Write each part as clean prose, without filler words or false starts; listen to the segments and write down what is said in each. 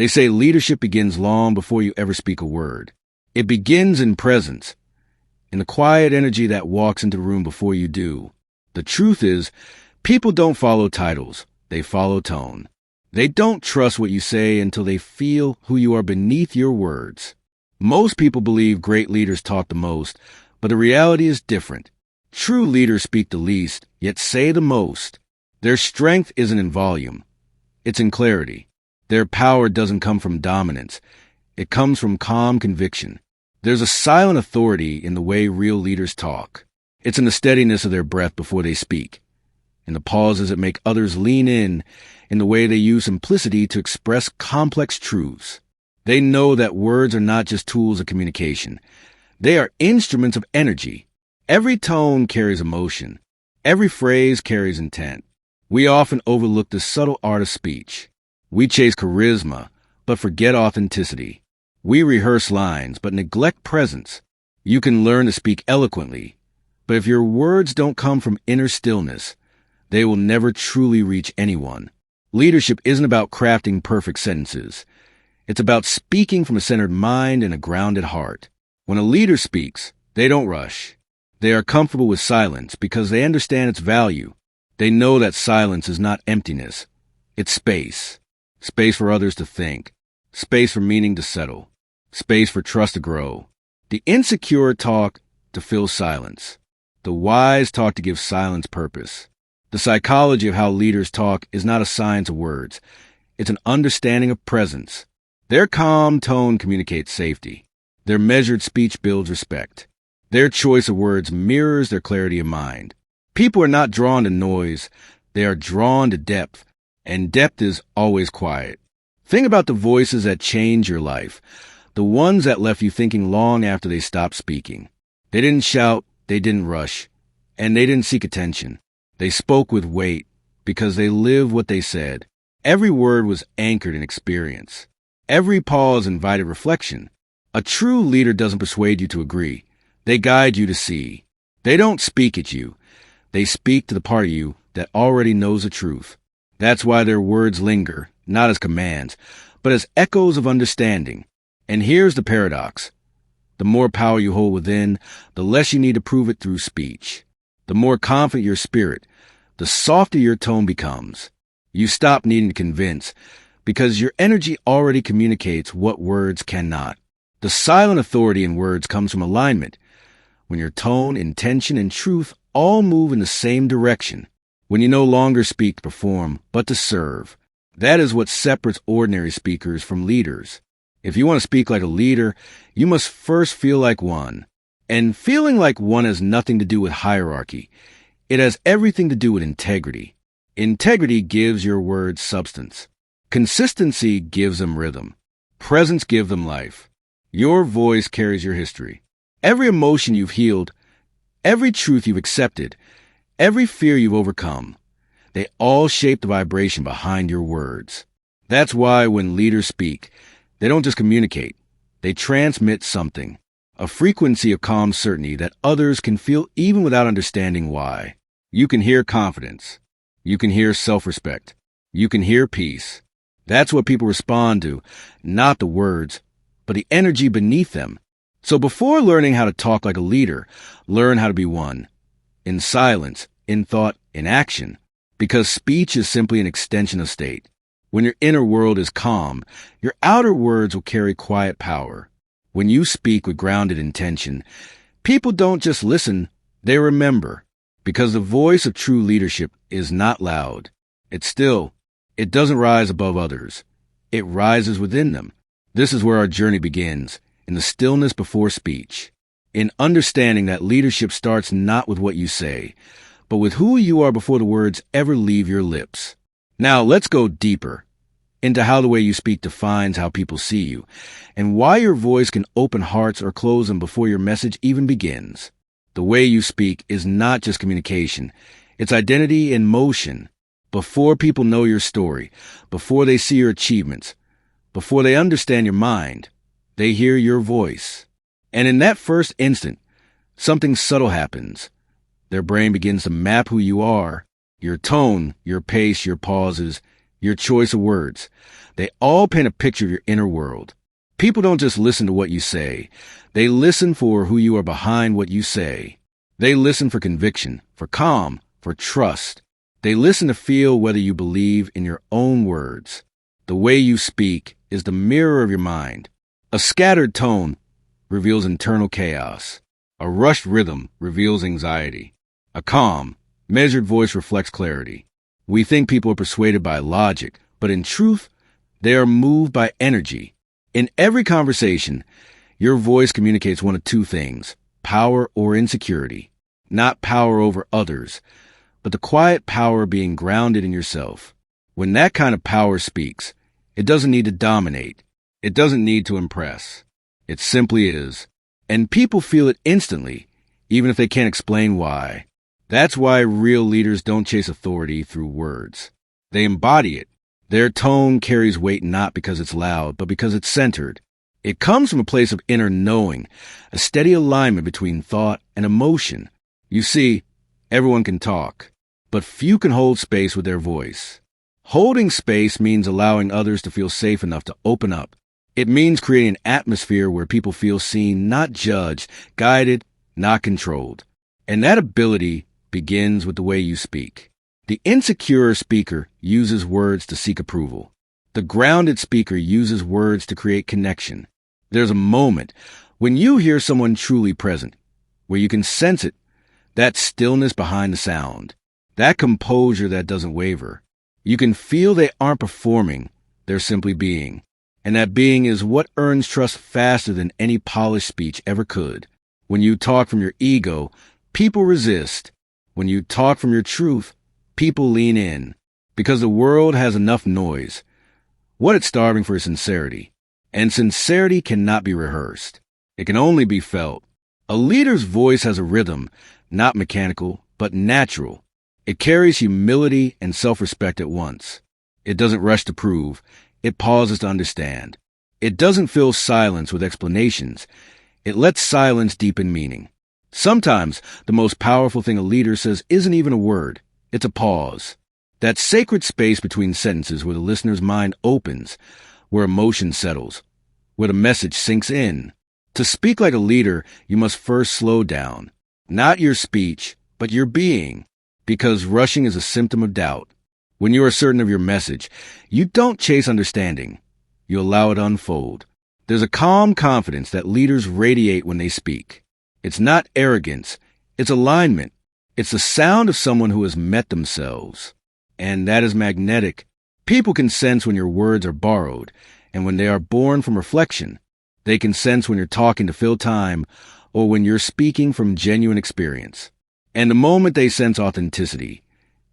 They say leadership begins long before you ever speak a word. It begins in presence, in the quiet energy that walks into the room before you do. The truth is, people don't follow titles, they follow tone. They don't trust what you say until they feel who you are beneath your words. Most people believe great leaders talk the most, but the reality is different. True leaders speak the least, yet say the most. Their strength isn't in volume. It's in clarity. Their power doesn't come from dominance. It comes from calm conviction. There's a silent authority in the way real leaders talk. It's in the steadiness of their breath before they speak, in the pauses that make others lean in the way they use simplicity to express complex truths. They know that words are not just tools of communication. They are instruments of energy. Every tone carries emotion. Every phrase carries intent. We often overlook the subtle art of speech. We chase charisma, but forget authenticity. We rehearse lines, but neglect presence. You can learn to speak eloquently, but if your words don't come from inner stillness, they will never truly reach anyone. Leadership isn't about crafting perfect sentences. It's about speaking from a centered mind and a grounded heart. When a leader speaks, they don't rush. They are comfortable with silence because they understand its value. They know that silence is not emptiness. It's space. Space for others to think. Space for meaning to settle. Space for trust to grow. The insecure talk to fill silence. The wise talk to give silence purpose. The psychology of how leaders talk is not a science of words. It's an understanding of presence. Their calm tone communicates safety. Their measured speech builds respect. Their choice of words mirrors their clarity of mind. People are not drawn to noise. They are drawn to depth, and depth is always quiet. Think about the voices that change your life, the ones that left you thinking long after they stopped speaking. They didn't shout, they didn't rush, and they didn't seek attention. They spoke with weight because they lived what they said. Every word was anchored in experience. Every pause invited reflection. A true leader doesn't persuade you to agree. They guide you to see. They don't speak at you. They speak to the part of you that already knows the truth. That's why their words linger, not as commands, but as echoes of understanding. And here's the paradox. The more power you hold within, the less you need to prove it through speech. The more confident your spirit, the softer your tone becomes. You stop needing to convince, because your energy already communicates what words cannot. The silent authority in words comes from alignment, when your tone, intention, and truth all move in the same direction, when you no longer speak to perform, but to serve. That is what separates ordinary speakers from leaders. If you want to speak like a leader, you must first feel like one. And feeling like one has nothing to do with hierarchy. It has everything to do with integrity. Integrity gives your words substance. Consistency gives them rhythm. Presence gives them life. Your voice carries your history. Every emotion you've healed, every truth you've accepted, every fear you've overcome, they all shape the vibration behind your words. That's why when leaders speak, they don't just communicate. They transmit something, a frequency of calm certainty that others can feel even without understanding why. You can hear confidence. You can hear self-respect. You can hear peace. That's what people respond to, not the words, but the energy beneath them. So before learning how to talk like a leader, learn how to be one. In silence, in thought, in action. Because speech is simply an extension of state. When your inner world is calm, your outer words will carry quiet power. When you speak with grounded intention, people don't just listen, they remember. Because the voice of true leadership is not loud. It's still. It doesn't rise above others. It rises within them. This is where our journey begins, in the stillness before speech. In understanding that leadership starts not with what you say, but with who you are before the words ever leave your lips. Now let's go deeper into how the way you speak defines how people see you, and why your voice can open hearts or close them before your message even begins. The way you speak is not just communication. It's identity in motion. Before people know your story, before they see your achievements, before they understand your mind, they hear your voice. And in that first instant, something subtle happens. Their brain begins to map who you are, your tone, your pace, your pauses, your choice of words. They all paint a picture of your inner world. People don't just listen to what you say. They listen for who you are behind what you say. They listen for conviction, for calm, for trust. They listen to feel whether you believe in your own words. The way you speak is the mirror of your mind. A scattered tone reveals internal chaos. A rushed rhythm reveals anxiety. A calm, measured voice reflects clarity. We think people are persuaded by logic, but in truth, they are moved by energy. In every conversation, your voice communicates one of two things: power or insecurity. Not power over others, but the quiet power being grounded in yourself. When that kind of power speaks, it doesn't need to dominate. It doesn't need to impress. It simply is. And people feel it instantly, even if they can't explain why. That's why real leaders don't chase authority through words. They embody it. Their tone carries weight not because it's loud, but because it's centered. It comes from a place of inner knowing, a steady alignment between thought and emotion. You see, everyone can talk, but few can hold space with their voice. Holding space means allowing others to feel safe enough to open up. It means creating an atmosphere where people feel seen, not judged, guided, not controlled. And that ability begins with the way you speak. The insecure speaker uses words to seek approval. The grounded speaker uses words to create connection. There's a moment when you hear someone truly present, where you can sense it, that stillness behind the sound, that composure that doesn't waver. You can feel they aren't performing, they're simply being. And that being is what earns trust faster than any polished speech ever could. When you talk from your ego, people resist. When you talk from your truth, people lean in. Because the world has enough noise. What it's starving for is sincerity. And sincerity cannot be rehearsed. It can only be felt. A leader's voice has a rhythm, not mechanical, but natural. It carries humility and self-respect at once. It doesn't rush to prove. It pauses to understand. It doesn't fill silence with explanations. It lets silence deepen meaning. Sometimes the most powerful thing a leader says isn't even a word. It's a pause. That sacred space between sentences where the listener's mind opens, where emotion settles, where the message sinks in. To speak like a leader, you must first slow down. Not your speech, but your being. Because rushing is a symptom of doubt. When you are certain of your message, you don't chase understanding. You allow it to unfold. There's a calm confidence that leaders radiate when they speak. It's not arrogance. It's alignment. It's the sound of someone who has met themselves. And that is magnetic. People can sense when your words are borrowed, and when they are born from reflection. They can sense when you're talking to fill time, or when you're speaking from genuine experience. And the moment they sense authenticity,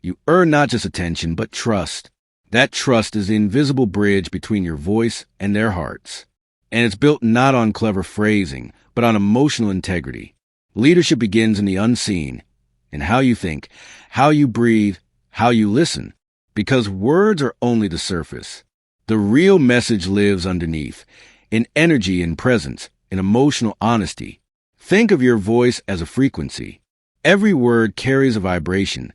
you earn not just attention, but trust. That trust is the invisible bridge between your voice and their hearts. And it's built not on clever phrasing, but on emotional integrity. Leadership begins in the unseen, in how you think, how you breathe, how you listen. Because words are only the surface. The real message lives underneath, in energy and presence, in emotional honesty. Think of your voice as a frequency. Every word carries a vibration,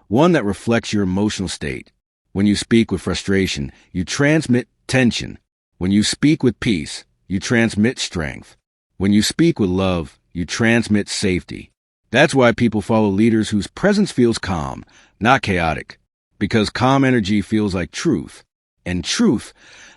one that reflects your emotional state. When you speak with frustration, you transmit tension. When you speak with peace, you transmit strength. When you speak with love, you transmit safety. That's why people follow leaders whose presence feels calm, not chaotic. Because calm energy feels like truth. And truth,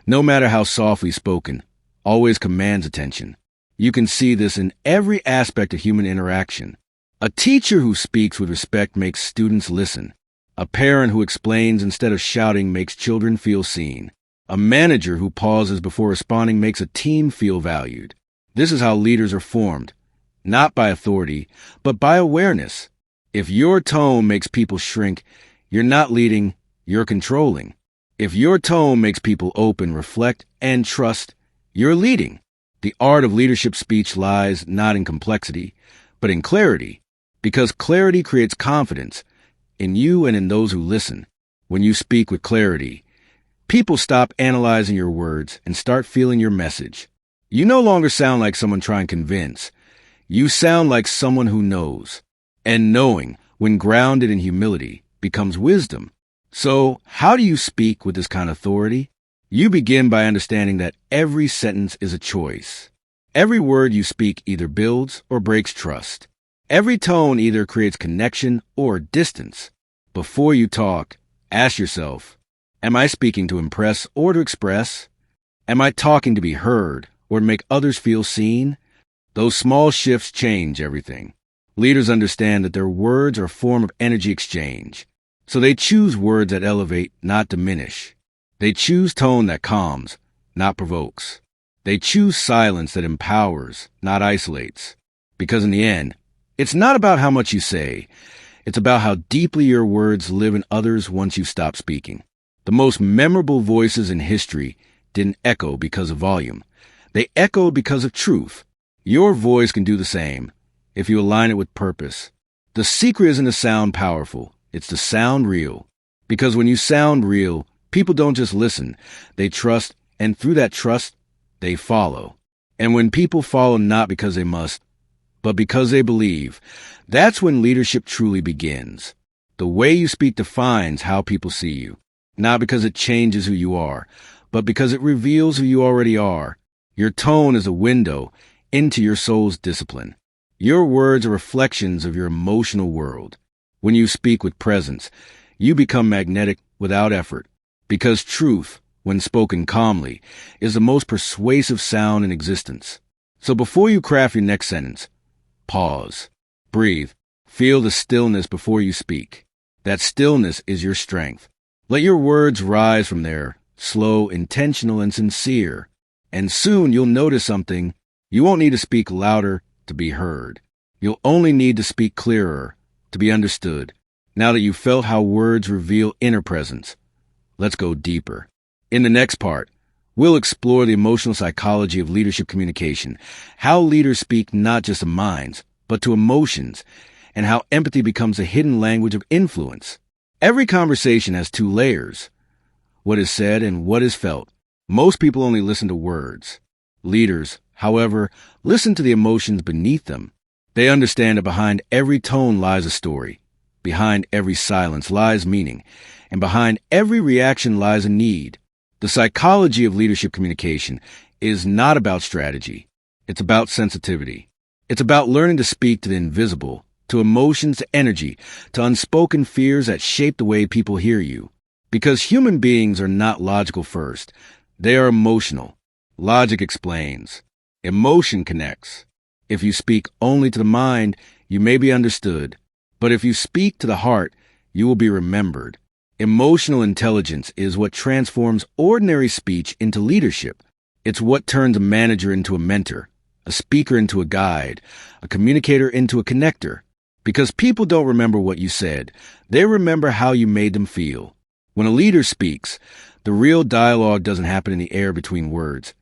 no matter how softly spoken, always commands attention. You can see this in every aspect of human interaction. A teacher who speaks with respect makes students listen. A parent who explains instead of shouting makes children feel seen. A manager who pauses before responding makes a team feel valued. This is how leaders are formed, not by authority, but by awareness. If your tone makes people shrink, you're not leading, you're controlling. If your tone makes people open, reflect, and trust, you're leading. The art of leadership speech lies not in complexity, but in clarity. Because clarity creates confidence in you and in those who listen. When you speak with clarity, people stop analyzing your words and start feeling your message. You no longer sound like someone trying to convince. You sound like someone who knows. And knowing, when grounded in humility, becomes wisdom. So, how do you speak with this kind of authority? You begin by understanding that every sentence is a choice. Every word you speak either builds or breaks trust. Every tone either creates connection or distance. Before you talk, ask yourself, am I speaking to impress or to express? Am I talking to be heard or to make others feel seen? Those small shifts change everything. Leaders understand that their words are a form of energy exchange. So they choose words that elevate, not diminish. They choose tone that calms, not provokes. They choose silence that empowers, not isolates. Because in the end, it's not about how much you say. It's about how deeply your words live in others once you stop speaking. The most memorable voices in history didn't echo because of volume. They echoed because of truth. Your voice can do the same if you align it with purpose. The secret isn't to sound powerful. It's to sound real. Because when you sound real, people don't just listen. They trust, and through that trust, they follow. And when people follow not because they must, but because they believe, that's when leadership truly begins. The way you speak defines how people see you. Not because it changes who you are, but because it reveals who you already are. Your tone is a window into your soul's discipline. Your words are reflections of your emotional world. When you speak with presence, you become magnetic without effort, because truth, when spoken calmly, is the most persuasive sound in existence. So before you craft your next sentence, pause, breathe, feel the stillness before you speak. That stillness is your strength. Let your words rise from there, slow, intentional, and sincere. And soon you'll notice something. You won't need to speak louder to be heard. You'll only need to speak clearer to be understood. Now that you've felt how words reveal inner presence, let's go deeper. In the next part, we'll explore the emotional psychology of leadership communication, how leaders speak not just to minds, but to emotions, and how empathy becomes a hidden language of influence. Every conversation has two layers, what is said and what is felt. Most people only listen to words. Leaders, however, listen to the emotions beneath them. They understand that behind every tone lies a story. Behind every silence lies meaning, and behind every reaction lies a need. The psychology of leadership communication is not about strategy. It's about sensitivity. It's about learning to speak to the invisible, to emotions, to energy, to unspoken fears that shape the way people hear you. Because human beings are not logical first. They are emotional. Logic explains. Emotion connects. If you speak only to the mind, you may be understood. But if you speak to the heart, you will be remembered. Emotional intelligence is what transforms ordinary speech into leadership. It's what turns a manager into a mentor, a speaker into a guide, a communicator into a connector. Because people don't remember what you said. They remember how you made them feel. When a leader speaks, the real dialogue doesn't happen in the air between words.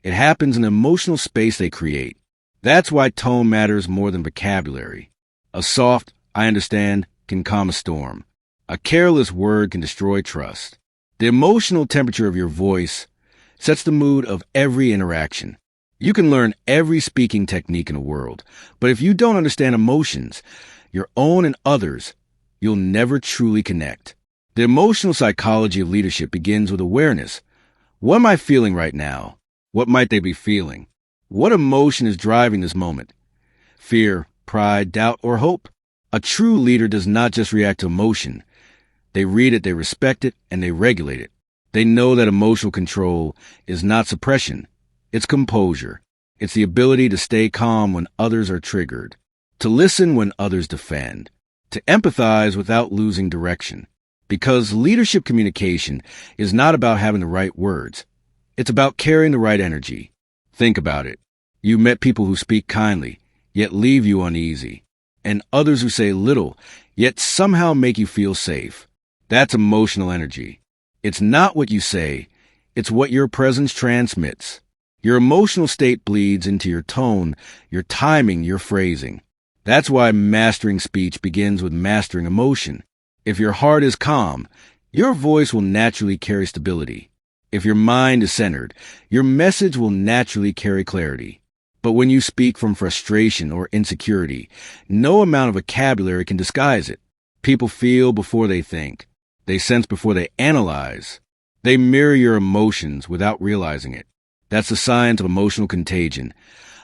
It happens in the emotional space they create. That's why tone matters more than vocabulary. A soft, I understand, can calm a storm. A careless word can destroy trust. The emotional temperature of your voice sets the mood of every interaction. You can learn every speaking technique in the world, but if you don't understand emotions, your own and others, you'll never truly connect. The emotional psychology of leadership begins with awareness. What am I feeling right now? What might they be feeling? What emotion is driving this moment? Fear, pride, doubt, or hope? A true leader does not just react to emotion. They read it, they respect it, and they regulate it. They know that emotional control is not suppression. It's composure. It's the ability to stay calm when others are triggered, to listen when others defend, to empathize without losing direction. Because leadership communication is not about having the right words. It's about carrying the right energy. Think about it. You met people who speak kindly, yet leave you uneasy, and others who say little, yet somehow make you feel safe. That's emotional energy. It's not what you say, it's what your presence transmits. Your emotional state bleeds into your tone, your timing, your phrasing. That's why mastering speech begins with mastering emotion. If your heart is calm, your voice will naturally carry stability. If your mind is centered, your message will naturally carry clarity. But when you speak from frustration or insecurity, no amount of vocabulary can disguise it. People feel before they think. They sense before they analyze. They mirror your emotions without realizing it. That's the science of emotional contagion,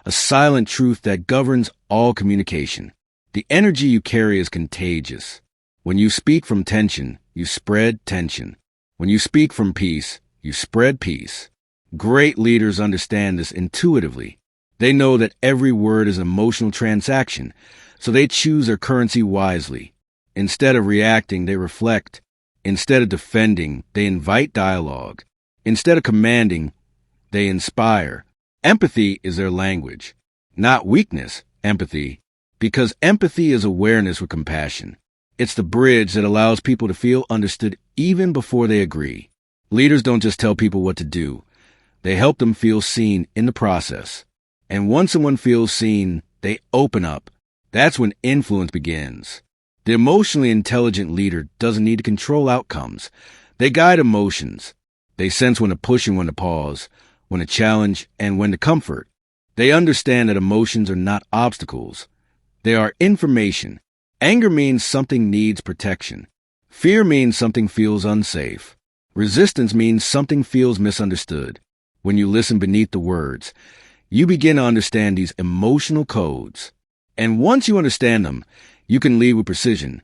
a silent truth that governs all communication. The energy you carry is contagious. When you speak from tension, you spread tension. When you speak from peace, you spread peace. Great leaders understand this intuitively. They know that every word is an emotional transaction, so they choose their currency wisely. Instead of reacting, they reflect. Instead of defending, they invite dialogue. Instead of commanding, they inspire. Empathy is their language. Not weakness, empathy. Because empathy is awareness with compassion. It's the bridge that allows people to feel understood even before they agree. Leaders don't just tell people what to do. They help them feel seen in the process. And once someone feels seen, they open up. That's when influence begins. The emotionally intelligent leader doesn't need to control outcomes. They guide emotions. They sense when to push and when to pause, when to challenge and when to comfort. They understand that emotions are not obstacles. They are information. Anger means something needs protection. Fear means something feels unsafe. Resistance means something feels misunderstood. When you listen beneath the words, you begin to understand these emotional codes. And once you understand them, you can lead with precision,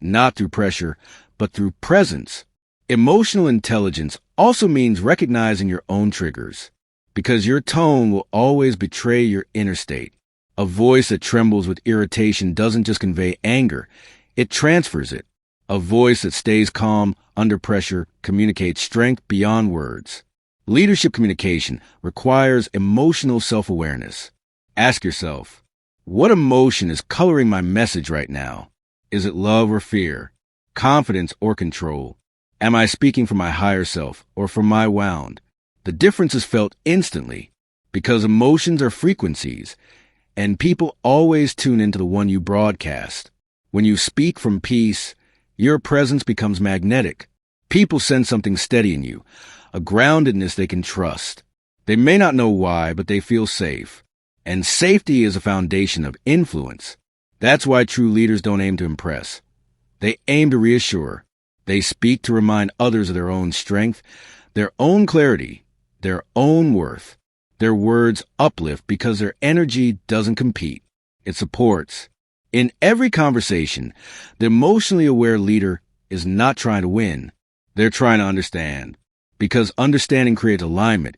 not through pressure, but through presence. Emotional intelligence also means recognizing your own triggers, because your tone will always betray your inner state. A voice that trembles with irritation doesn't just convey anger, it transfers it. A voice that stays calm under pressure communicates strength beyond words. Leadership communication requires emotional self-awareness. Ask yourself, what emotion is coloring my message right now? Is it love or fear? Confidence or control? Am I speaking from my higher self or from my wound? The difference is felt instantly because emotions are frequencies, and people always tune into the one you broadcast. When you speak from peace, your presence becomes magnetic. People sense something steady in you, a groundedness they can trust. They may not know why, but they feel safe. And safety is a foundation of influence. That's why true leaders don't aim to impress. They aim to reassure. They speak to remind others of their own strength, their own clarity, their own worth. Their words uplift because their energy doesn't compete. It supports. In every conversation, the emotionally aware leader is not trying to win. They're trying to understand. Because understanding creates alignment,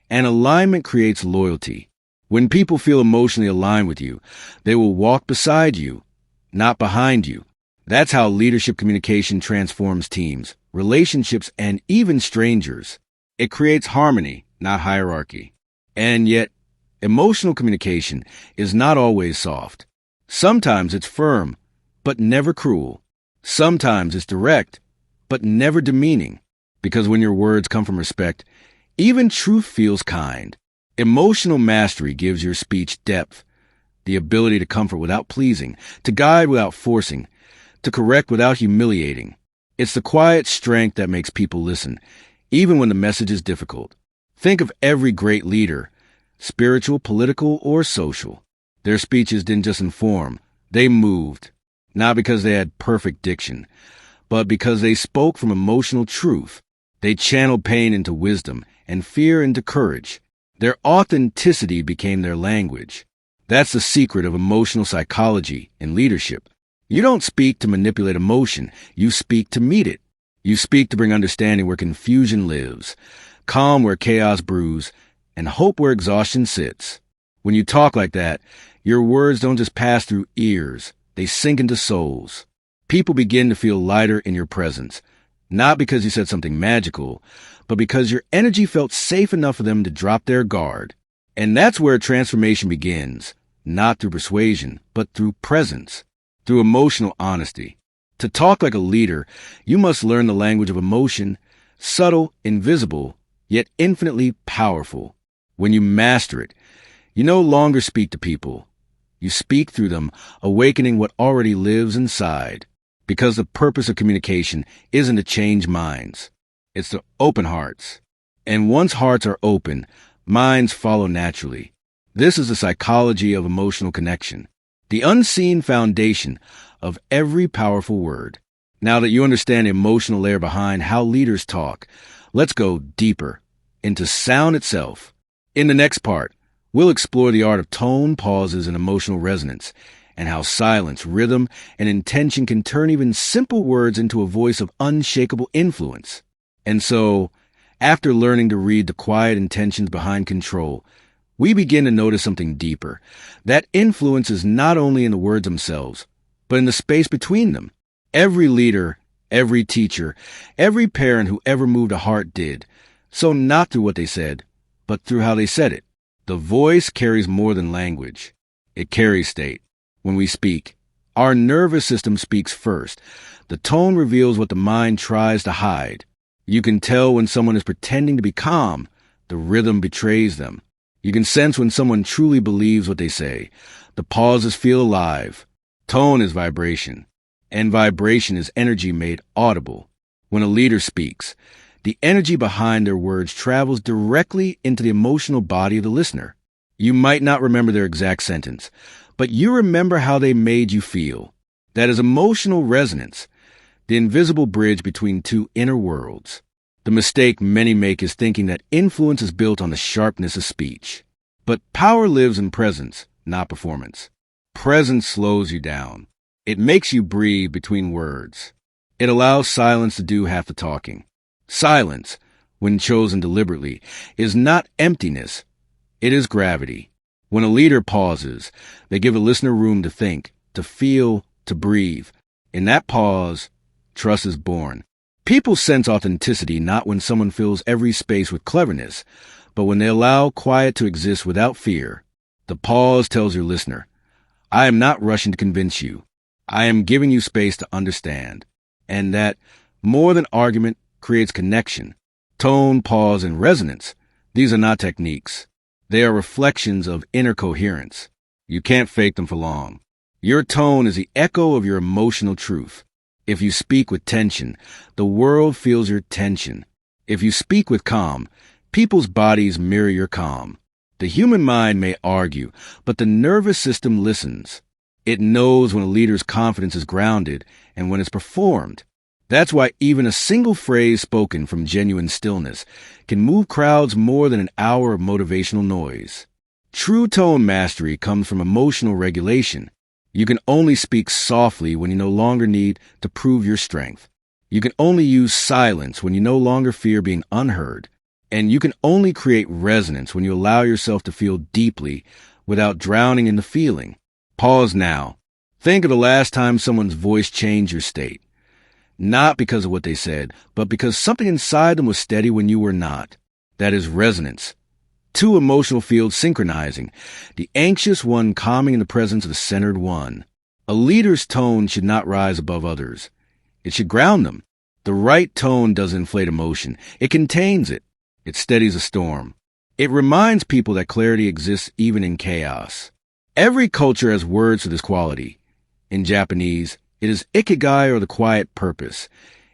and alignment creates loyalty. When people feel emotionally aligned with you, they will walk beside you, not behind you. That's how leadership communication transforms teams, relationships, and even strangers. It creates harmony, not hierarchy. And yet, emotional communication is not always soft. Sometimes it's firm, but never cruel. Sometimes it's direct, but never demeaning. Because when your words come from respect, even truth feels kind. Emotional mastery gives your speech depth, the ability to comfort without pleasing, to guide without forcing, to correct without humiliating. It's the quiet strength that makes people listen, even when the message is difficult. Think of every great leader, spiritual, political, or social. Their speeches didn't just inform, they moved. Not because they had perfect diction, but because they spoke from emotional truth. They channeled pain into wisdom and fear into courage. Their authenticity became their language. That's the secret of emotional psychology and leadership. You don't speak to manipulate emotion, you speak to meet it. You speak to bring understanding where confusion lives, calm where chaos brews, and hope where exhaustion sits. When you talk like that, your words don't just pass through ears, they sink into souls. People begin to feel lighter in your presence, not because you said something magical, but because your energy felt safe enough for them to drop their guard. And that's where transformation begins, not through persuasion, but through presence, through emotional honesty. To talk like a leader, you must learn the language of emotion, subtle, invisible, yet infinitely powerful. When you master it, you no longer speak to people. You speak through them, awakening what already lives inside. Because the purpose of communication isn't to change minds. It's to open hearts. And once hearts are open, minds follow naturally. This is the psychology of emotional connection, the unseen foundation of every powerful word. Now that you understand the emotional layer behind how leaders talk, let's go deeper into sound itself. In the next part, we'll explore the art of tone, pauses, and emotional resonance, and how silence, rhythm, and intention can turn even simple words into a voice of unshakable influence. And so, after learning to read the quiet intentions behind control, we begin to notice something deeper. That influence is not only in the words themselves, but in the space between them. Every leader, every teacher, every parent who ever moved a heart did, so not through what they said, but through how they said it. The voice carries more than language. It carries state. When we speak, our nervous system speaks first. The tone reveals what the mind tries to hide. You can tell when someone is pretending to be calm. The rhythm betrays them. You can sense when someone truly believes what they say. The pauses feel alive. Tone is vibration, and vibration is energy made audible. When a leader speaks, the energy behind their words travels directly into the emotional body of the listener. You might not remember their exact sentence, but you remember how they made you feel. That is emotional resonance, the invisible bridge between two inner worlds. The mistake many make is thinking that influence is built on the sharpness of speech. But power lives in presence, not performance. Presence slows you down. It makes you breathe between words. It allows silence to do half the talking. Silence, when chosen deliberately, is not emptiness. It is gravity. When a leader pauses, they give a listener room to think, to feel, to breathe. In that pause, trust is born. People sense authenticity not when someone fills every space with cleverness, but when they allow quiet to exist without fear. The pause tells your listener, I am not rushing to convince you. I am giving you space to understand. And that, more than argument, creates connection. Tone, pause, and resonance. These are not techniques. They are reflections of inner coherence. You can't fake them for long. Your tone is the echo of your emotional truth. If you speak with tension, the world feels your tension. If you speak with calm, people's bodies mirror your calm. The human mind may argue, but the nervous system listens. It knows when a leader's confidence is grounded and when it's performed. That's why even a single phrase spoken from genuine stillness can move crowds more than an hour of motivational noise. True tone mastery comes from emotional regulation. You can only speak softly when you no longer need to prove your strength. You can only use silence when you no longer fear being unheard. And you can only create resonance when you allow yourself to feel deeply without drowning in the feeling. Pause now. Think of the last time someone's voice changed your state. Not because of what they said, but because something inside them was steady when you were not. That is resonance. Two emotional fields synchronizing, the anxious one calming in the presence of the centered one. A leader's tone should not rise above others. It should ground them. The right tone doesn't inflate emotion. It contains it. It steadies a storm. It reminds people that clarity exists even in chaos. Every culture has words for this quality. In Japanese, it is ikigai or the quiet purpose.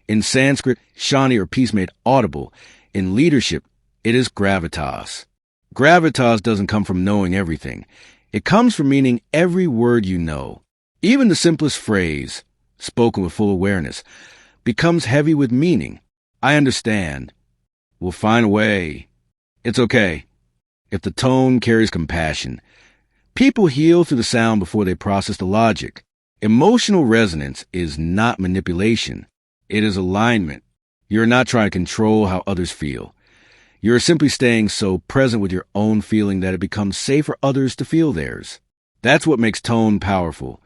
In Sanskrit, shani or peace made audible. In leadership, it is gravitas. Gravitas doesn't come from knowing everything. It comes from meaning every word you know. Even the simplest phrase, spoken with full awareness, becomes heavy with meaning. I understand. We'll find a way. It's okay. If the tone carries compassion. People heal through the sound before they process the logic. Emotional resonance is not manipulation. It is alignment. You're not trying to control how others feel. You're simply staying so present with your own feeling that it becomes safe for others to feel theirs. That's what makes tone powerful.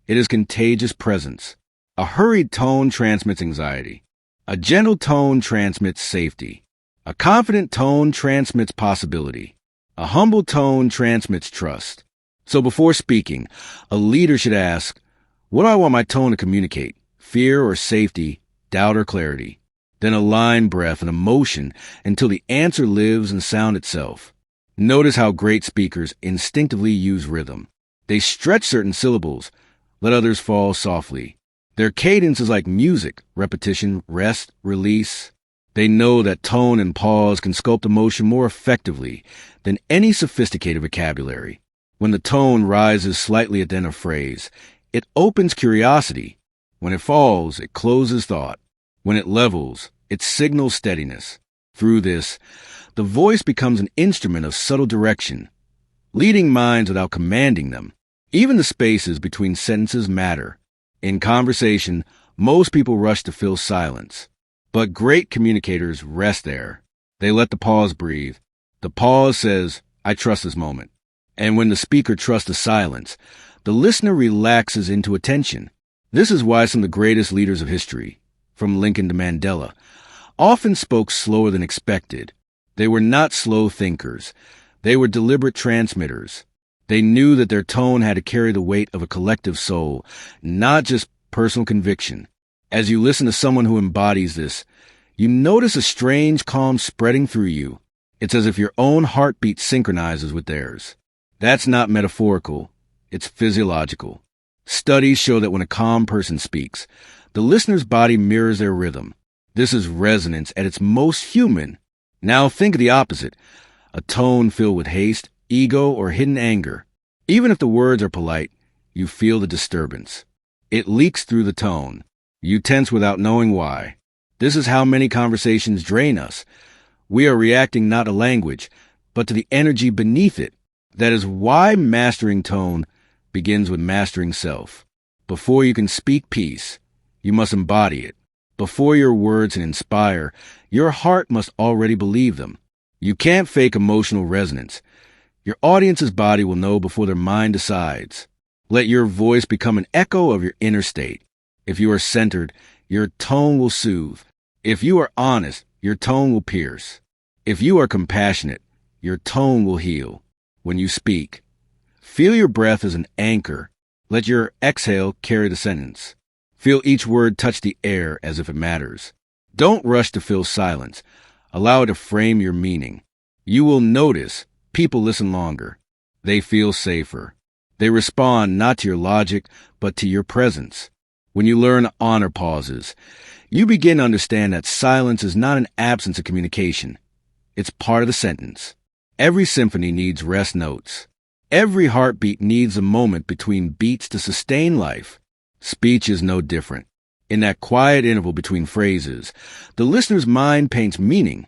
It is contagious presence. A hurried tone transmits anxiety. A gentle tone transmits safety. A confident tone transmits possibility. A humble tone transmits trust. So before speaking, a leader should ask, what do I want my tone to communicate? Fear or safety, doubt or clarity? Then align breath and emotion until the answer lives in sound itself. Notice how great speakers instinctively use rhythm. They stretch certain syllables, let others fall softly. Their cadence is like music, repetition, rest, release. They know that tone and pause can sculpt emotion more effectively than any sophisticated vocabulary. When the tone rises slightly at the end of a phrase, it opens curiosity. When it falls, it closes thought. When it levels, it signals steadiness. Through this, the voice becomes an instrument of subtle direction, leading minds without commanding them. Even the spaces between sentences matter. In conversation, most people rush to fill silence. But great communicators rest there. They let the pause breathe. The pause says, I trust this moment. And when the speaker trusts the silence, the listener relaxes into attention. This is why some of the greatest leaders of history, from Lincoln to Mandela, often spoke slower than expected. They were not slow thinkers. They were deliberate transmitters. They knew that their tone had to carry the weight of a collective soul, not just personal conviction. As you listen to someone who embodies this, you notice a strange calm spreading through you. It's as if your own heartbeat synchronizes with theirs. That's not metaphorical. It's physiological. Studies show that when a calm person speaks, the listener's body mirrors their rhythm. This is resonance at its most human. Now think of the opposite, a tone filled with haste, ego, or hidden anger. Even if the words are polite, you feel the disturbance. It leaks through the tone. You tense without knowing why. This is how many conversations drain us. We are reacting not to language, but to the energy beneath it. That is why mastering tone begins with mastering self. Before you can speak peace, you must embody it. Before your words can inspire, your heart must already believe them. You can't fake emotional resonance. Your audience's body will know before their mind decides. Let your voice become an echo of your inner state. If you are centered, your tone will soothe. If you are honest, your tone will pierce. If you are compassionate, your tone will heal. When you speak, feel your breath as an anchor. Let your exhale carry the sentence. Feel each word touch the air as if it matters. Don't rush to fill silence. Allow it to frame your meaning. You will notice people listen longer. They feel safer. They respond not to your logic, but to your presence. When you learn to honor pauses, you begin to understand that silence is not an absence of communication. It's part of the sentence. Every symphony needs rest notes. Every heartbeat needs a moment between beats to sustain life. Speech is no different. In that quiet interval between phrases, the listener's mind paints meaning.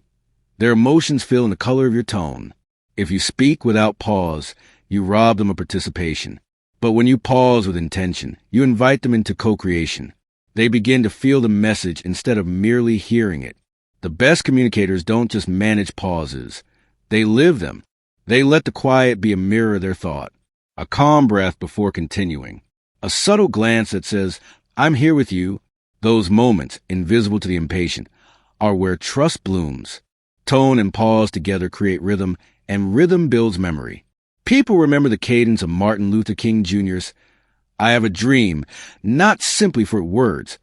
Their emotions fill in the color of your tone. If you speak without pause, you rob them of participation. But when you pause with intention, you invite them into co-creation. They begin to feel the message instead of merely hearing it. The best communicators don't just manage pauses. They live them. They let the quiet be a mirror of their thought. A calm breath before continuing. A subtle glance that says, I'm here with you. Those moments, invisible to the impatient, are where trust blooms. Tone and pause together create rhythm, and rhythm builds memory. People remember the cadence of Martin Luther King Jr.'s I have a dream, not simply for words,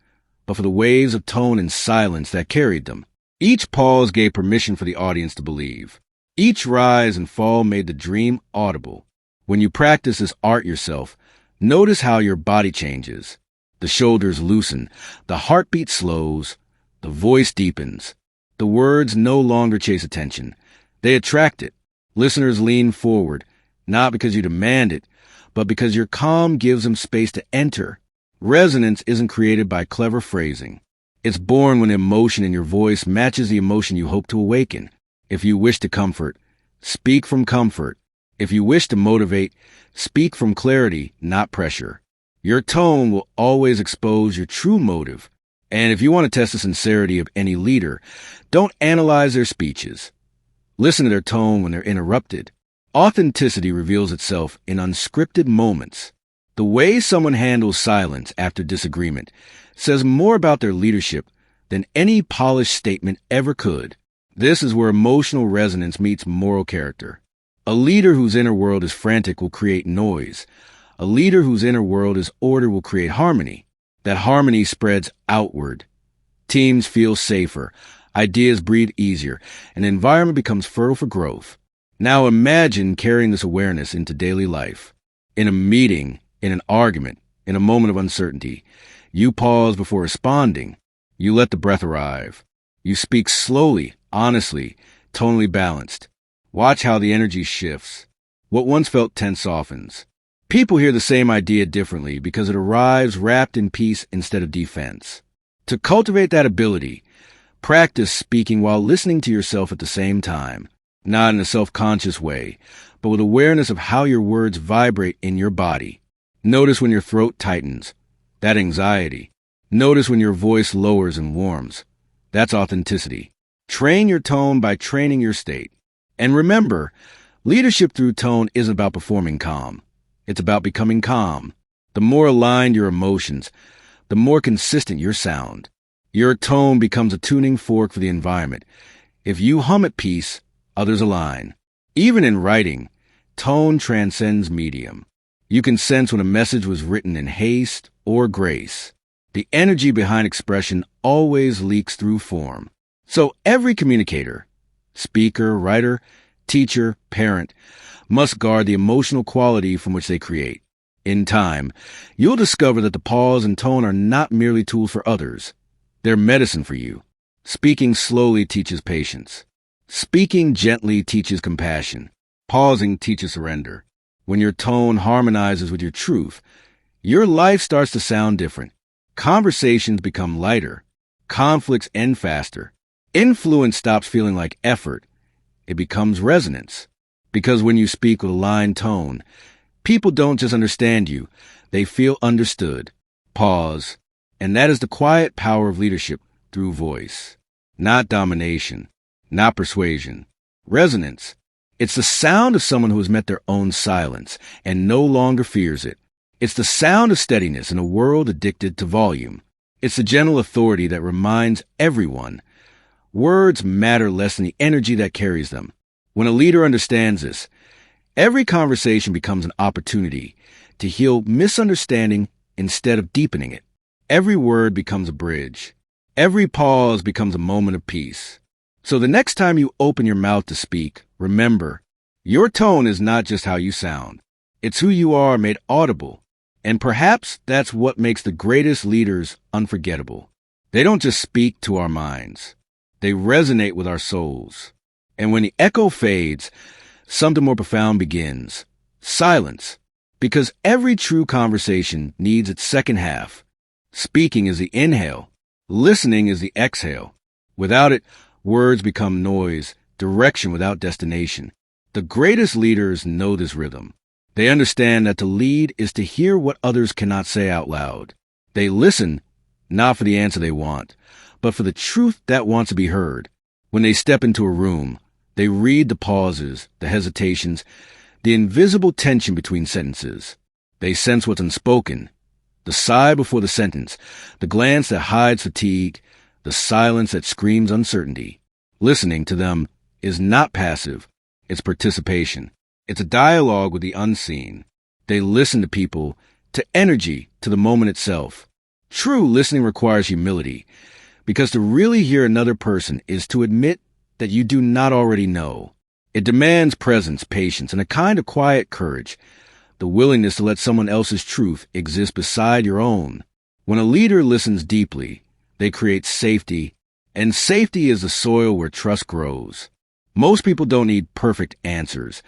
but for the waves of tone and silence that carried them. Each pause gave permission for the audience to believe. Each rise and fall made the dream audible. When you practice this art yourself, notice how your body changes. The shoulders loosen, the heartbeat slows, the voice deepens. The words no longer chase attention. They attract it. Listeners lean forward, not because you demand it, but because your calm gives them space to enter. Resonance isn't created by clever phrasing. It's born when emotion in your voice matches the emotion you hope to awaken. If you wish to comfort, speak from comfort. If you wish to motivate, speak from clarity, not pressure. Your tone will always expose your true motive. And if you want to test the sincerity of any leader, don't analyze their speeches. Listen to their tone when they're interrupted. Authenticity reveals itself in unscripted moments. The way someone handles silence after disagreement says more about their leadership than any polished statement ever could. This is where emotional resonance meets moral character. A leader whose inner world is frantic will create noise. A leader whose inner world is order will create harmony. That harmony spreads outward. Teams feel safer. Ideas breathe easier. An environment becomes fertile for growth. Now imagine carrying this awareness into daily life. In a meeting, in an argument, in a moment of uncertainty, you pause before responding. You let the breath arrive. You speak slowly, honestly, tonally balanced. Watch how the energy shifts. What once felt tense softens. People hear the same idea differently because it arrives wrapped in peace instead of defense. To cultivate that ability, practice speaking while listening to yourself at the same time, not in a self-conscious way, but with awareness of how your words vibrate in your body. Notice when your throat tightens. That anxiety. Notice when your voice lowers and warms. That's authenticity. Train your tone by training your state. And remember, leadership through tone isn't about performing calm. It's about becoming calm. The more aligned your emotions, the more consistent your sound. Your tone becomes a tuning fork for the environment. If you hum at peace, others align. Even in writing, tone transcends medium. You can sense when a message was written in haste or grace. The energy behind expression always leaks through form. So every communicator, speaker, writer, teacher, parent, must guard the emotional quality from which they create. In time, you'll discover that the pause and tone are not merely tools for others. They're medicine for you. Speaking slowly teaches patience. Speaking gently teaches compassion. Pausing teaches surrender. When your tone harmonizes with your truth, your life starts to sound different. Conversations become lighter. Conflicts end faster. Influence stops feeling like effort. It becomes resonance. Because when you speak with a aligned tone, people don't just understand you, they feel understood. Pause. And that is the quiet power of leadership through voice. Not domination. Not persuasion. Resonance. It's the sound of someone who has met their own silence and no longer fears it. It's the sound of steadiness in a world addicted to volume. It's the gentle authority that reminds everyone words matter less than the energy that carries them. When a leader understands this, every conversation becomes an opportunity to heal misunderstanding instead of deepening it. Every word becomes a bridge. Every pause becomes a moment of peace. So the next time you open your mouth to speak, remember, your tone is not just how you sound. It's who you are made audible. And perhaps that's what makes the greatest leaders unforgettable. They don't just speak to our minds. They resonate with our souls. And when the echo fades, something more profound begins. Silence. Because every true conversation needs its second half. Speaking is the inhale. Listening is the exhale. Without it, words become noise, direction without destination. The greatest leaders know this rhythm. They understand that to lead is to hear what others cannot say out loud. They listen, not for the answer they want, but for the truth that wants to be heard. When they step into a room, they read the pauses, the hesitations, the invisible tension between sentences. They sense what's unspoken, the sigh before the sentence, the glance that hides fatigue, the silence that screams uncertainty. Listening to them is not passive, it's participation. It's a dialogue with the unseen. They listen to people, to energy, to the moment itself. True listening requires humility, because to really hear another person is to admit that you do not already know. It demands presence, patience, and a kind of quiet courage, the willingness to let someone else's truth exist beside your own. When a leader listens deeply, they create safety, and safety is the soil where trust grows. Most people don't need perfect answers.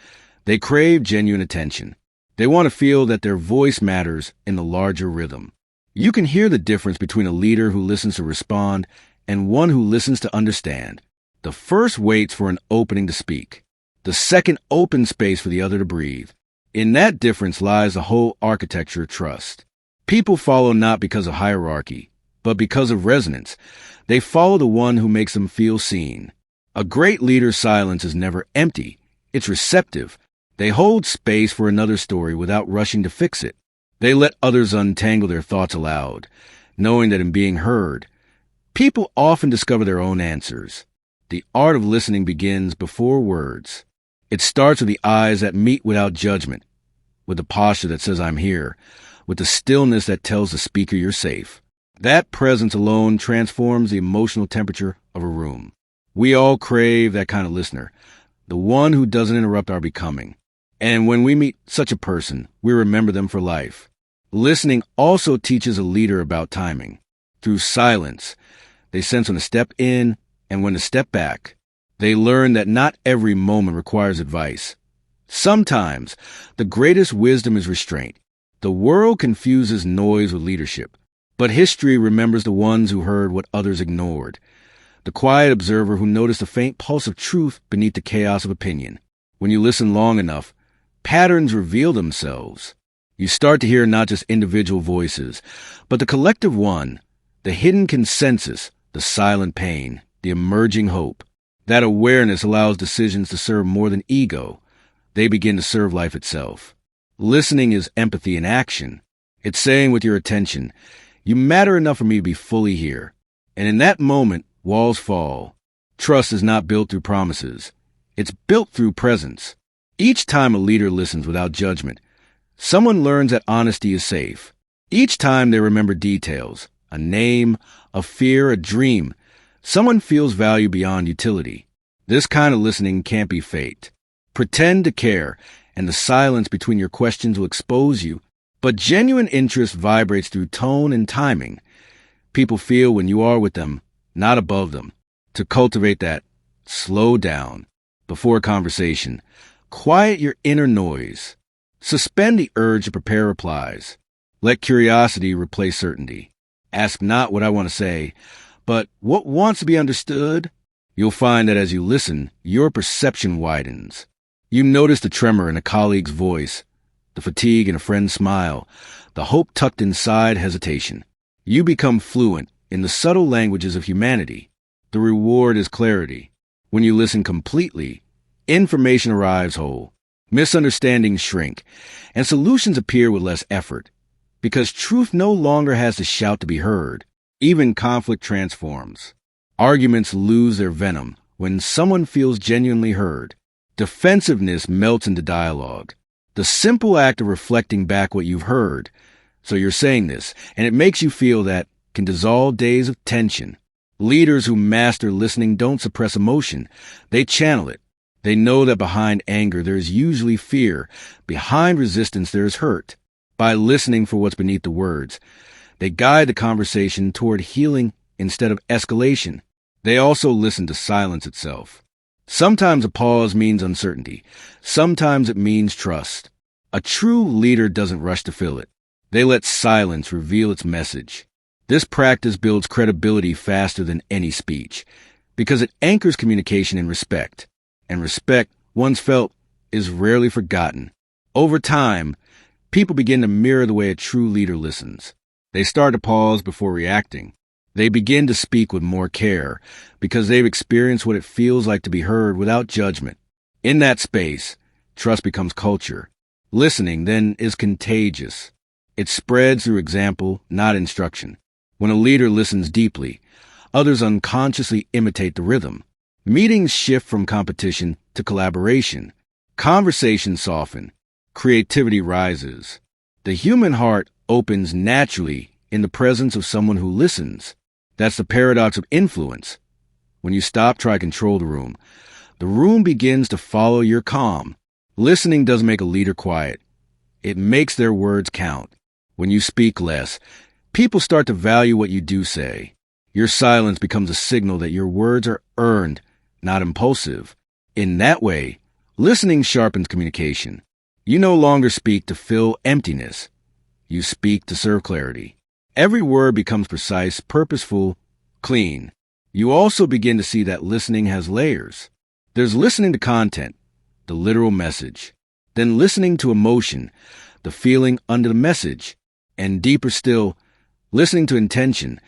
They crave genuine attention. They want to feel that their voice matters in the larger rhythm. You can hear the difference between a leader who listens to respond and one who listens to understand. The first waits for an opening to speak. The second opens space for the other to breathe. In that difference lies the whole architecture of trust. People follow not because of hierarchy, but because of resonance. They follow the one who makes them feel seen. A great leader's silence is never empty. It's receptive. They hold space for another story without rushing to fix it. They let others untangle their thoughts aloud, knowing that in being heard, people often discover their own answers. The art of listening begins before words. It starts with the eyes that meet without judgment, with the posture that says, "I'm here," with the stillness that tells the speaker you're safe. That presence alone transforms the emotional temperature of a room. We all crave that kind of listener, the one who doesn't interrupt our becoming. And when we meet such a person, we remember them for life. Listening also teaches a leader about timing. Through silence, they sense when to step in and when to step back. They learn that not every moment requires advice. Sometimes, the greatest wisdom is restraint. The world confuses noise with leadership, but history remembers the ones who heard what others ignored. The quiet observer who noticed a faint pulse of truth beneath the chaos of opinion. When you listen long enough, patterns reveal themselves. You start to hear not just individual voices, but the collective one, the hidden consensus, the silent pain, the emerging hope. That awareness allows decisions to serve more than ego. They begin to serve life itself. Listening is empathy in action. It's saying with your attention, "You matter enough for me to be fully here." And in that moment, walls fall. Trust is not built through promises. It's built through presence. Each time a leader listens without judgment, someone learns that honesty is safe. Each time they remember details, a name, a fear, a dream, someone feels value beyond utility. This kind of listening can't be faked. Pretend to care, and the silence between your questions will expose you. But genuine interest vibrates through tone and timing. People feel when you are with them, not above them. To cultivate that, slow down. Before a conversation, quiet your inner noise. Suspend the urge to prepare replies. Let curiosity replace certainty. Ask not what I want to say, but what wants to be understood. You'll find that as you listen, your perception widens. You notice the tremor in a colleague's voice, the fatigue in a friend's smile, the hope tucked inside hesitation. You become fluent in the subtle languages of humanity. The reward is clarity. When you listen completely, information arrives whole. Misunderstandings shrink, and solutions appear with less effort. Because truth no longer has to shout to be heard. Even conflict transforms. Arguments lose their venom when someone feels genuinely heard. Defensiveness melts into dialogue. The simple act of reflecting back what you've heard. So you're saying this, and it makes you feel that can dissolve days of tension. Leaders who master listening don't suppress emotion. They channel it. They know that behind anger there is usually fear. Behind resistance there is hurt. By listening for what's beneath the words, they guide the conversation toward healing instead of escalation. They also listen to silence itself. Sometimes a pause means uncertainty. Sometimes it means trust. A true leader doesn't rush to fill it. They let silence reveal its message. This practice builds credibility faster than any speech, because it anchors communication in respect. And respect, once felt, is rarely forgotten. Over time, people begin to mirror the way a true leader listens. They start to pause before reacting. They begin to speak with more care because they've experienced what it feels like to be heard without judgment. In that space, trust becomes culture. Listening, then, is contagious. It spreads through example, not instruction. When a leader listens deeply, others unconsciously imitate the rhythm. Meetings shift from competition to collaboration. Conversations soften. Creativity rises. The human heart opens naturally in the presence of someone who listens. That's the paradox of influence. When you stop trying to control the room begins to follow your calm. Listening doesn't make a leader quiet. It makes their words count. When you speak less, people start to value what you do say. Your silence becomes a signal that your words are earned, not impulsive. In that way, listening sharpens communication. You no longer speak to fill emptiness. You speak to serve clarity. Every word becomes precise, purposeful, clean. You also begin to see that listening has layers. There's listening to content, the literal message. Then listening to emotion, the feeling under the message. And deeper still, listening to intention,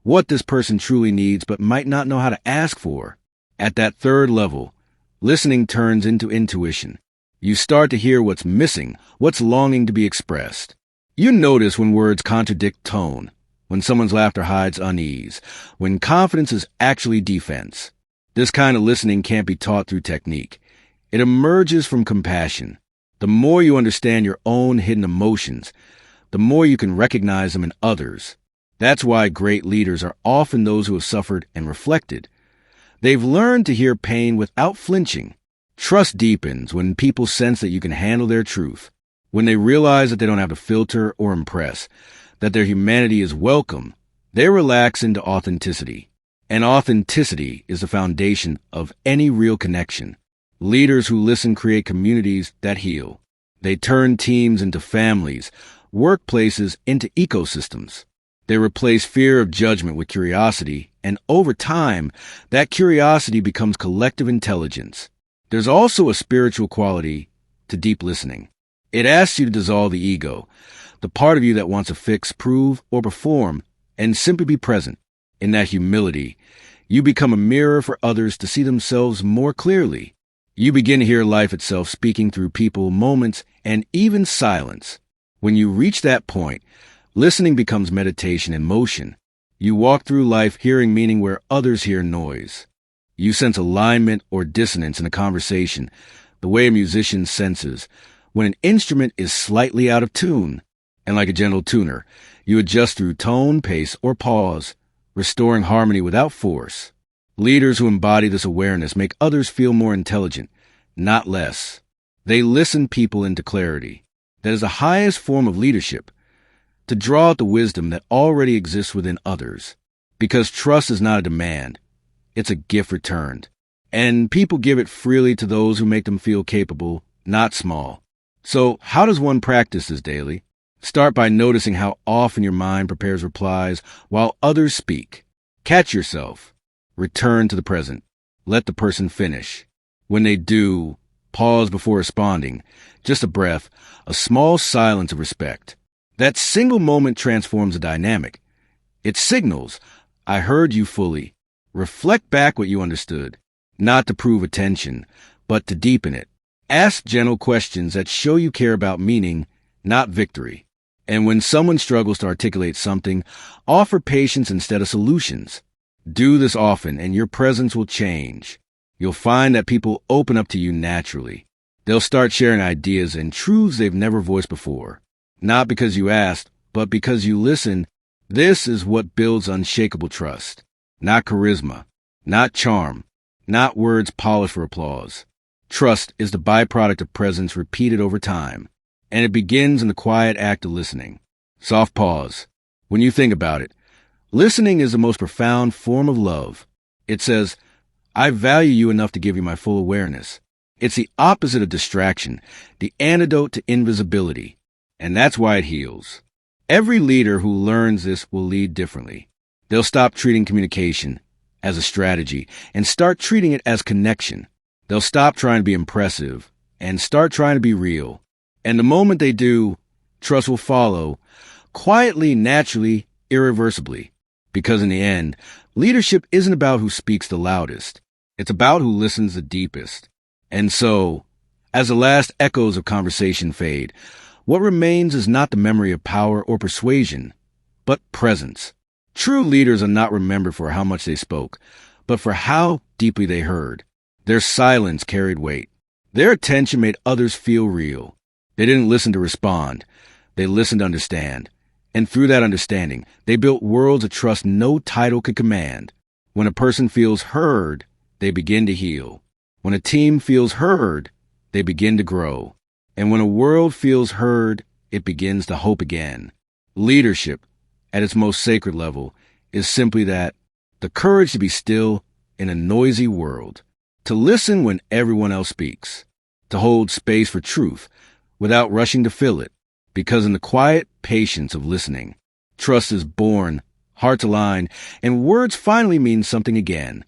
what this person truly needs but might not know how to ask for. At that third level, listening turns into intuition. You start to hear what's missing, what's longing to be expressed. You notice when words contradict tone, when someone's laughter hides unease, when confidence is actually defense. This kind of listening can't be taught through technique. It emerges from compassion. The more you understand your own hidden emotions, the more you can recognize them in others. That's why great leaders are often those who have suffered and reflected. They've learned to hear pain without flinching. Trust deepens when people sense that you can handle their truth, when they realize that they don't have to filter or impress, that their humanity is welcome. They relax into authenticity. And authenticity is the foundation of any real connection. Leaders who listen create communities that heal. They turn teams into families, workplaces into ecosystems. They replace fear of judgment with curiosity, and over time, that curiosity becomes collective intelligence. There's also a spiritual quality to deep listening. It asks you to dissolve the ego, the part of you that wants to fix, prove, or perform, and simply be present. In that humility, you become a mirror for others to see themselves more clearly. You begin to hear life itself speaking through people, moments, and even silence. When you reach that point, listening becomes meditation in motion. You walk through life hearing meaning where others hear noise. You sense alignment or dissonance in a conversation, the way a musician senses when an instrument is slightly out of tune. And like a gentle tuner, you adjust through tone, pace, or pause, restoring harmony without force. Leaders who embody this awareness make others feel more intelligent, not less. They listen people into clarity. That is the highest form of leadership, to draw out the wisdom that already exists within others. Because trust is not a demand, it's a gift returned. And people give it freely to those who make them feel capable, not small. So how does one practice this daily? Start by noticing how often your mind prepares replies while others speak. Catch yourself. Return to the present. Let the person finish. When they do, pause before responding. Just a breath, a small silence of respect. That single moment transforms a dynamic. It signals, I heard you fully. Reflect back what you understood, not to prove attention, but to deepen it. Ask gentle questions that show you care about meaning, not victory. And when someone struggles to articulate something, offer patience instead of solutions. Do this often, and your presence will change. You'll find that people open up to you naturally. They'll start sharing ideas and truths they've never voiced before. Not because you asked, but because you listened. This is what builds unshakable trust. Not charisma, not charm, not words polished for applause. Trust is the byproduct of presence repeated over time, and it begins in the quiet act of listening. Soft pause. When you think about it, listening is the most profound form of love. It says, I value you enough to give you my full awareness. It's the opposite of distraction, the antidote to invisibility, and that's why it heals. Every leader who learns this will lead differently. They'll stop treating communication as a strategy and start treating it as connection. They'll stop trying to be impressive and start trying to be real. And the moment they do, trust will follow, quietly, naturally, irreversibly. Because in the end, leadership isn't about who speaks the loudest. It's about who listens the deepest. And so, as the last echoes of conversation fade, what remains is not the memory of power or persuasion, but presence. True leaders are not remembered for how much they spoke, but for how deeply they heard. Their silence carried weight. Their attention made others feel real. They didn't listen to respond. They listened to understand. And through that understanding, they built worlds of trust no title could command. When a person feels heard, they begin to heal. When a team feels heard, they begin to grow. And when a world feels heard, it begins to hope again. Leadership, at its most sacred level, is simply that, the courage to be still in a noisy world, to listen when everyone else speaks, to hold space for truth without rushing to fill it, because in the quiet patience of listening, trust is born, hearts align, and words finally mean something again.